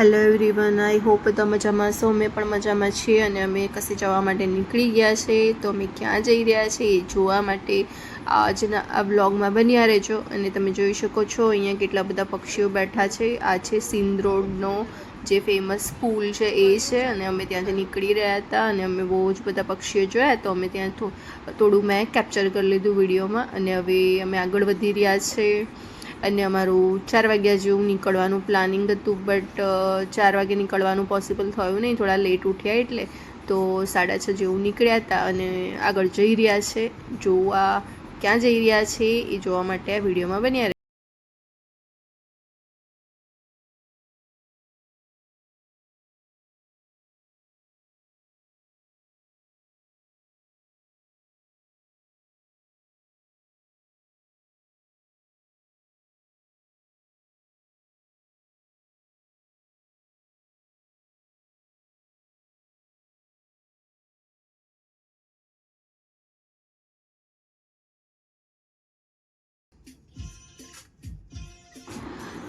Hello everyone, I hope બધા મજામાં છો. અમે પણ મજામાં છીએ અને અમે કશે જવા માટે નીકળી ગયા છે. તો અમે ક્યાં જઈ રહ્યા છીએ એ જોવા માટે આજના આ વ્લોગમાં બન્યા રહેજો. અને તમે જોઈ શકો છો અહીંયા કેટલા બધા પક્ષીઓ બેઠા છે. આ છે સિંધ રોડનો જે ફેમસ પુલ છે એ છે. અને અમે ત્યાંથી નીકળી રહ્યા હતા અને અમે બહુ જ બધા પક્ષીઓ જોયા, તો અમે ત્યાં થોડું મેં કેપ્ચર કરી લીધું વિડીયોમાં. અને હવે અમે આગળ વધી રહ્યા છે અને અમારું 4 વાગ્યા જેવું નીકળવાનું પ્લાનિંગ હતું, બટ 4 વાગે નીકળવાનું પોસિબલ થયું નહીં, થોડા લેટ ઉઠ્યા એટલે. તો 6:30 જેવું નીકળ્યા હતા અને આગળ જઈ રહ્યા છે. જોવા ક્યાં જઈ રહ્યા છે એ જોવા માટે આ વિડીયોમાં બન્યા રહે.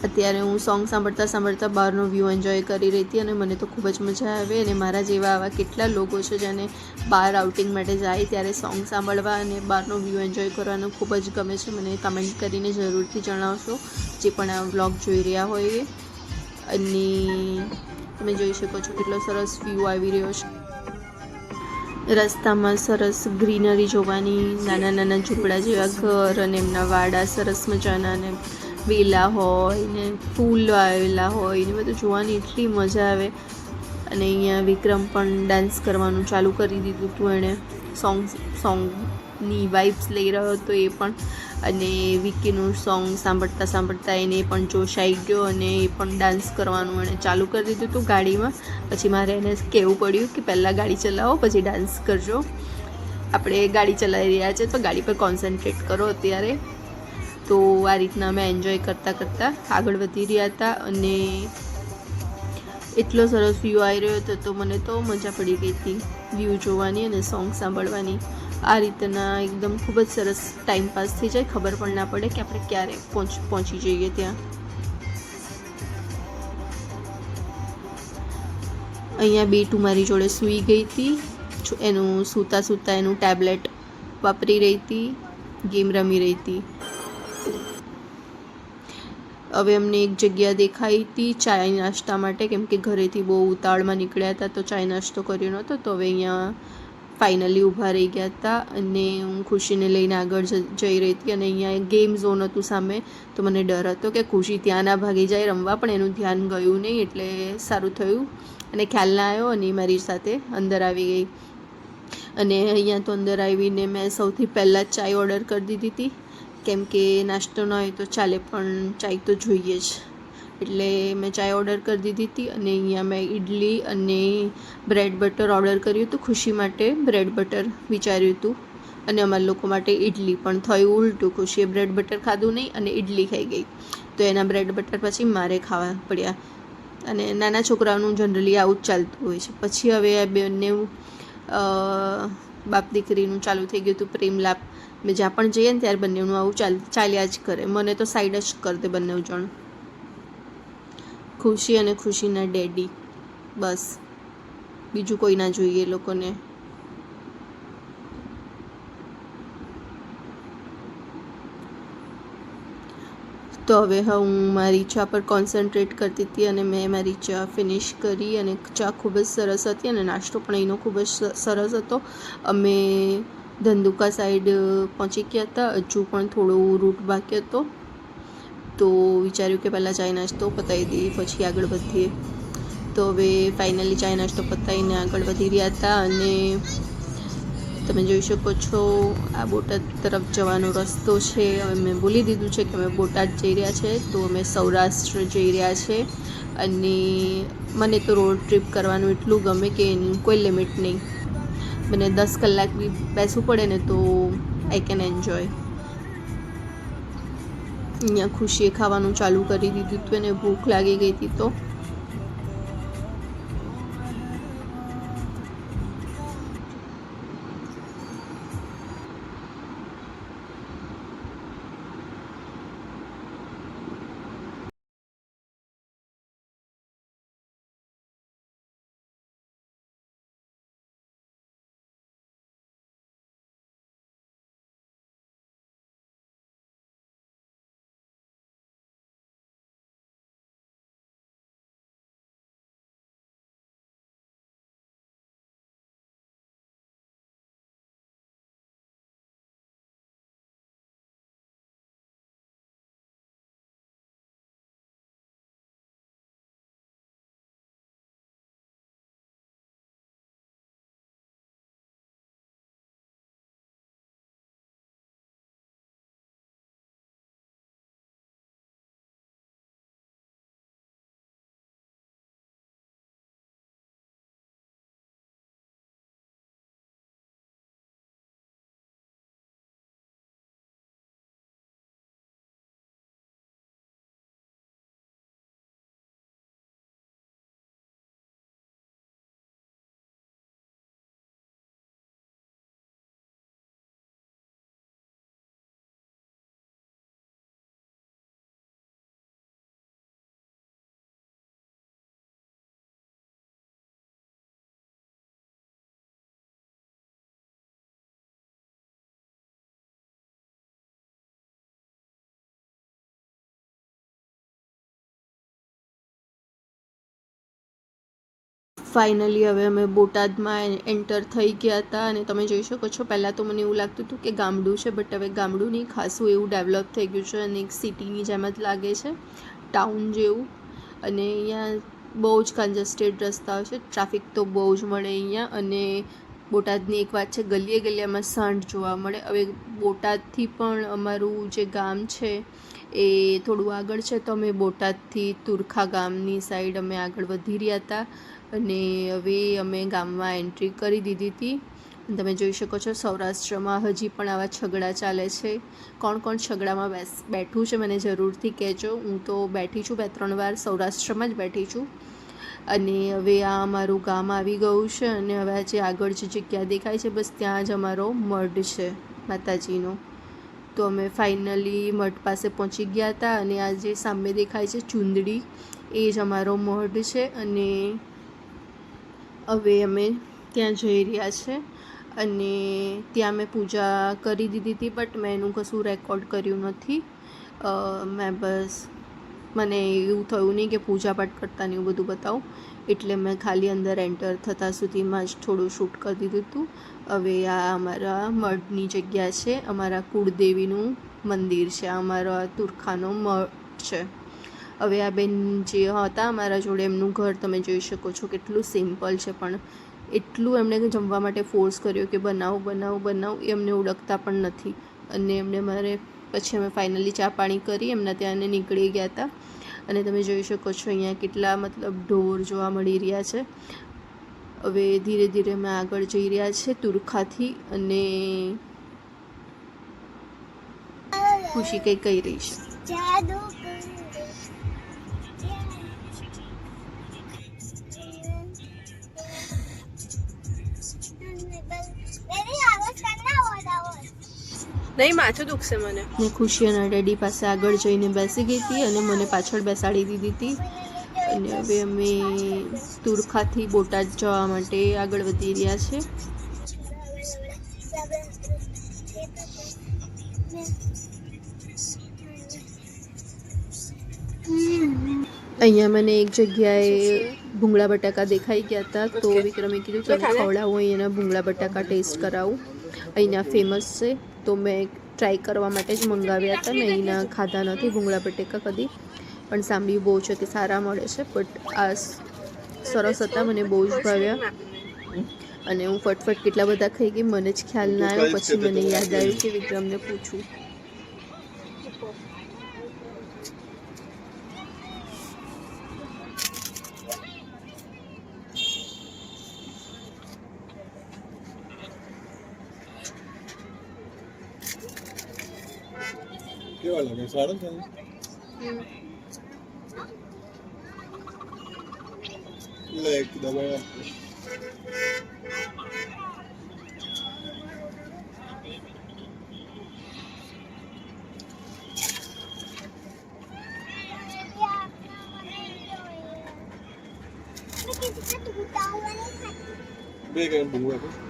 અત્યારે હું સોંગ સાંભળતા સાંભળતા બહારનો વ્યૂ એન્જોય કરી રહી હતી અને મને તો ખૂબ જ મજા આવે. અને મારા જેવા આવા કેટલા લોકો છે જેને બહાર આઉટિંગ માટે જાય ત્યારે સોંગ સાંભળવા અને બહારનો વ્યૂ એન્જોય કરવાનું ખૂબ જ ગમે છે. મને કમેન્ટ કરીને જરૂરથી જણાવશો જે પણ આ વ્લોગ જોઈ રહ્યા હોય એ. અને તમે જોઈ શકો છો કેટલો સરસ વ્યૂ આવી રહ્યો છે. રસ્તામાં સરસ ગ્રીનરી જોવાની, નાના નાના ઝૂંપડા જેવા ઘર અને એમના વાડા સરસ મજાના, ને વેલા હોય ને ફૂલ આવેલા હોય ને બધું જોવાની એટલી મજા આવે. અને અહીંયા વિક્રમ પણ ડાન્સ કરવાનું ચાલુ કરી દીધું હતું. એણે સોંગની વાઇબ્સ લઈ રહ્યો હતો એ પણ. અને વિકીનું સોંગ સાંભળતા સાંભળતા એને પણ જોશ આવી ગયો અને એ પણ ડાન્સ કરવાનું એણે ચાલુ કરી દીધું હતું ગાડીમાં. પછી મારે એને કહેવું પડ્યું કે પહેલાં ગાડી ચલાવો પછી ડાન્સ કરજો. આપણે ગાડી ચલાવી રહ્યા છે તો ગાડી પર કોન્સન્ટ્રેટ કરો અત્યારે. તો આ રીતના અમે એન્જોય કરતાં કરતાં આગળ વધી રહ્યા હતા અને એટલો સરસ વ્યૂ આવી રહ્યો હતો તો મને તો મજા પડી ગઈ હતી વ્યૂ જોવાની અને સોંગ સાંભળવાની. આ રીતના એકદમ ખૂબ જ સરસ ટાઈમ પાસ થઈ જાય, ખબર પણ ના પડે કે આપણે ક્યારે પહોંચી જઈએ ત્યાં. અહીંયા બેટુ મારી જોડે સૂઈ ગઈ હતી. એનું સૂતા સૂતા એનું ટેબ્લેટ વાપરી રહી હતી, ગેમ રમી રહી હતી. હવે અમને એક જગ્યા દેખાઈ હતી ચાય નાસ્તા માટે, કેમ કે ઘરેથી બહુ ઉતાવળમાં નીકળ્યા હતા તો ચાય નાસ્તો કર્યો નહોતો. તો હવે અહીંયા ફાઇનલી ઊભા રહી ગયા હતા અને હું ખુશીને લઈને આગળ જઈ રહી હતી. અને અહીંયા ગેમ ઝોન હતું સામે, તો મને ડર હતો કે ખુશી ત્યાં ના ભાગી જાય રમવા, પણ એનું ધ્યાન ગયું નહીં એટલે સારું થયું અને ખ્યાલ ના આવ્યો અને મારી સાથે અંદર આવી ગઈ. અને અહીંયા તો અંદર આવીને મેં સૌથી પહેલાં જ ચાય ઓર્ડર કરી દીધી હતી, કેમ કે નાસ્તો ન હોય તો ચાલે પણ ચાય તો જોઈએ જ, એટલે મેં ચાય ઓર્ડર કરી દીધી હતી. અને અહીંયા મેં ઇડલી અને બ્રેડ બટર ઓર્ડર કર્યું હતું. ખુશી માટે બ્રેડ બટર વિચાર્યું હતું અને અમારા લોકો માટે ઇડલી, પણ થયું ઉલટું. ખુશીએ બ્રેડ બટર ખાધું નહીં અને ઇડલી ખાઈ ગઈ, તો એના બ્રેડ બટર પછી મારે ખાવા પડ્યા. અને નાના છોકરાઓનું જનરલી આવું જ ચાલતું હોય છે. પછી હવે આ બંને બાપ દીકરીનું ચાલુ થઈ ગયું હતું પ્રેમલાપ. મેં જ્યાં પણ જઈએ ને ત્યારે બંનેનું આવું ચાલ્યા જ કરે. મને તો સાઈડ જ કરી દે બંને જણ, ખુશી અને ખુશીના ડેડી, બસ બીજું કોઈ ના જોઈએ એ લોકોને. તો હવે હું મારી ચા પર કોન્સન્ટ્રેટ કરતી હતી અને મેં મારી ચા ફિનિશ કરી. અને ચા ખૂબ જ સરસ હતી અને નાસ્તો પણ એનો ખૂબ જ સરસ હતો. અમે ધંધુકા સાઈડ પહોંચી ગયા હતા, હજુ પણ થોડો રૂટ બાકી હતો, તો વિચાર્યું કે પહેલાં ચાય નાસ્તો પતાવી દઈએ પછી આગળ વધીએ. તો હવે ફાઇનલી ચાય નાસ્તો પતાવીને આગળ વધી રહ્યા હતા. અને તમે જોઈ શકો છો આ બોટાદ તરફ જવાનો રસ્તો છે. હવે મેં બોલી દીધું છે કે અમે બોટાદ જઈ રહ્યા છે, તો અમે સૌરાષ્ટ્ર જઈ રહ્યા છે. અને મને તો રોડ ટ્રીપ કરવાનું એટલું ગમે કે એની કોઈ લિમિટ નહીં. મને 10 કલાક બી બેસવું પડે ને તો આઈ કેન એન્જોય. અહીંયા ખુશીએ ખાવાનું ચાલુ કરી દીધું હતું અને ભૂખ લાગી ગઈ હતી તો ફાઇનલી હવે અમે બોટાદમાં એન્ટર થઈ ગયા હતા અને તમે જોઈ શકો છો પહેલાં તો મને એવું લાગતું હતું કે ગામડું છે, બટ હવે ગામડું નહીં, ખાસું એવું ડેવલપ થઈ ગયું છે અને એક સિટીની જેમ જ લાગે છે, ટાઉન જેવું. અને અહીંયા બહુ જ કન્જેસ્ટેડ રસ્તાઓ છે, ટ્રાફિક તો બહુ જ મળે અહીંયા. અને બોટાદની એક વાત છે, ગલીએ ગલીયામાં સાંઢ જોવા મળે. હવે બોટાદથી પણ અમારું જે ગામ છે એ થોડું આગળ છે, તો અમે બોટાદથી તુરખા ગામની સાઈડ અમે આગળ વધી રહ્યા હતા અને હવે અમે ગામમાં એન્ટ્રી કરી દીધી હતી. તમે જોઈ શકો છો સૌરાષ્ટ્રમાં હજી પણ આવા છગડા ચાલે છે. કોણ કોણ છગડામાં બેઠું છે મને જરૂરથી કહેજો. હું તો બેઠી છું 2-3 વાર, સૌરાષ્ટ્રમાં જ બેઠી છું. અને હવે આ અમારું ગામ આવી ગયું છે અને હવે આજે આગળ જે જગ્યા દેખાય છે બસ ત્યાં જ અમારો મઢ છે માતાજીનો. તો અમે ફાઇનલી મઢ પાસે પહોંચી ગયા હતા અને આ જે સામે દેખાય છે ચુંદડી એ જ અમારો મઢ છે. અને હવે અમે ત્યાં જઈ રહ્યા છે અને ત્યાં મેં પૂજા કરી દીધી હતી, બટ મેં એનું કશું રેકોર્ડ કર્યું નથી. મેં બસ મને એવું થયું નહીં કે પૂજા પાઠ કરતા ને એવું બધું બતાવું, એટલે મેં ખાલી અંદર એન્ટર થતાં સુધીમાં જ થોડું શૂટ કરી દીધું હતું. હવે આ અમારા મઢની જગ્યા છે, અમારા કુળદેવીનું મંદિર છે, અમારા તુરખાનો મઠ છે. હવે આ બેન જે હતા અમારા જોડે, એમનું ઘર તમે જોઈ શકો છો કેટલું સિમ્પલ છે, પણ એટલું એમણે જમવા માટે ફોર્સ કર્યો કે બનાવો બનાવો બનાવો, એ અમને ઓળખતા પણ નથી. અને એમને મારે પછી અમે ફાઇનલી ચા પાણી કરી એમના ત્યાં નીકળી ગયા હતા. અને તમે જોઈ શકો છો અહીંયા કેટલા ઢોર જોવા મળી રહ્યા છે. હવે ધીરે ધીરે અમે આગળ જઈ રહ્યા છે તુરખાથી અને ખુશી કંઈ કહી રહી છે. નહીં, માથું દુખશે મને. ને ખુશી અને ડેડી પાસે આગળ જઈને બેસી ગઈ હતી અને મને પાછળ બેસાડી દીધી હતી. અને હવે અમે તુરખાથી બોટાદ જવા માટે આગળ વધી રહ્યા છે. અહીંયા મને એક જગ્યાએ ભૂંગળા બટાકા દેખાઈ ગયા હતા, તો વિક્રમે કીધું ચાલો ખવડાવું, અહીંયાના ભૂંગળા બટાકા ટેસ્ટ કરાવું. અહીંના ફેમસ છે, તો મેં ટ્રાય કરવા માટે જ મંગાવ્યા હતા. મેં અહીંના ખાધા નથી ભૂંગળા બટાકા કદી, પણ સાંભળ્યું બહુ છે કે સારા મળે છે. બટ આ સરસ હતા, મને બહુ જ ભાવ્યા. અને હું ફટફટ કેટલા બધા ખાઈ ગઈ મને જ ખ્યાલ ના આવ્યો. પછી મને યાદ આવ્યું કે વિક્રમને પૂછું. કેવા લાગે? સારું છે ને? એક દવા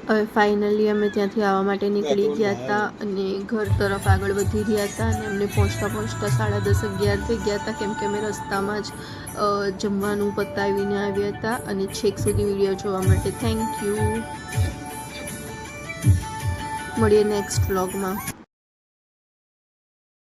હવે ફાઇનલી અમે ત્યાંથી આવવા માટે નીકળી ગયા હતા અને ઘર તરફ આગળ વધી રહ્યા હતા. અને અમને પહોંચતા 10:30-11 થઈ ગયા હતા, કેમ કે અમે રસ્તામાં જ જમવાનું પતાવીને આવ્યા હતા. અને છેક સુધી વિડીયો જોવા માટે થેન્ક યુ. મળીએ નેક્સ્ટ વ્લોગમાં.